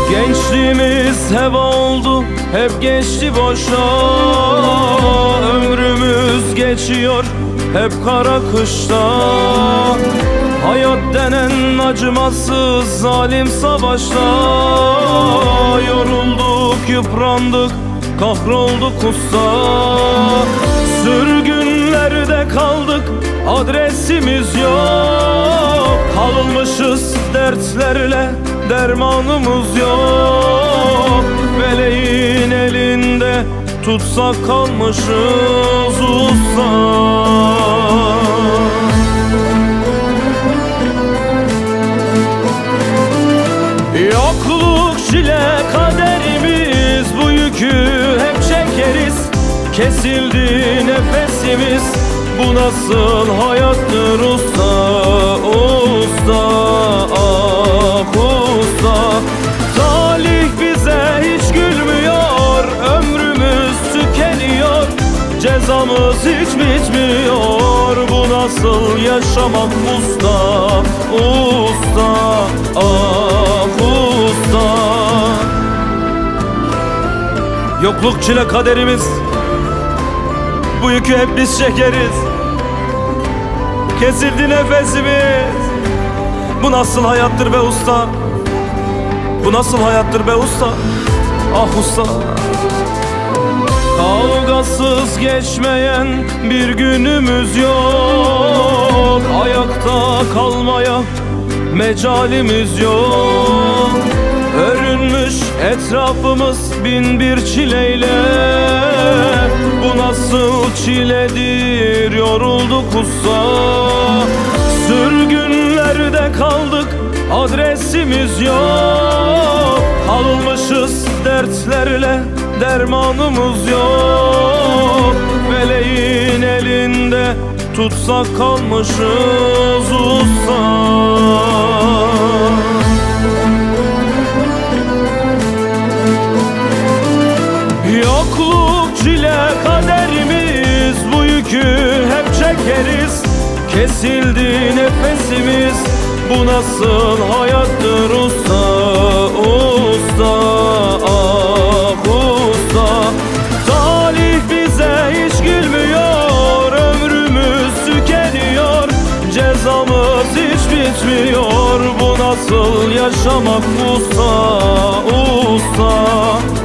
Gençliğimiz heva oldu, hep geçti boşa. Ömrümüz geçiyor, hep kara kışta. Hayat denen acımasız zalim savaşta. Yorulduk, yıprandık, kahrolduk usta. Sürgünlerde kaldık, adresimiz yok. Kalmışız dertlerle, dermanımız yok. Meleğin elinde tutsak kalmışız usta. Yokluk çile kaderimiz, bu yükü hep çekeriz. Kesildi nefesimiz, bu nasıl hayattır usta, usta, ah usta. Talih bize hiç gülmüyor, ömrümüz tükeniyor. Cezamız hiç bitmiyor, bu nasıl yaşamak usta, usta, ah usta. Yokluk çile kaderimiz, bu yükü hep biz çekeriz. Kesildi nefesimiz, bu nasıl hayattır be usta, bu nasıl hayattır be usta, ah usta. Kavgasız geçmeyen bir günümüz yok. Ayakta kalmaya mecalimiz yok. Örünmüş etrafımız bin bir çileyle. Bu nasıl çiledir, yorulduk usta. Sürgünlerde kaldık, adresimiz yok. Kalmışız dertlerle, dermanımız yok. Meleğin elinde tutsak kalmışız usta. Yokluk çile kaderimiz, bu yükü hep çekeriz. Kesildi nefesimiz, bu nasıl hayattır usta, usta, ah usta. Talih bize hiç gülmüyor, ömrümüz tükeniyor. Cezamız hiç bitmiyor, bu nasıl yaşamak usta, usta,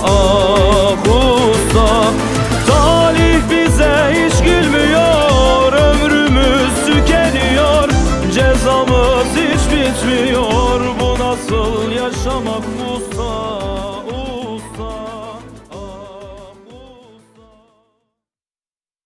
ah usta. Talih bize hiç gülmüyor, ömrümüz tükeniyor. Cezamız hiç bitmiyor, bu nasıl yaşamak usta.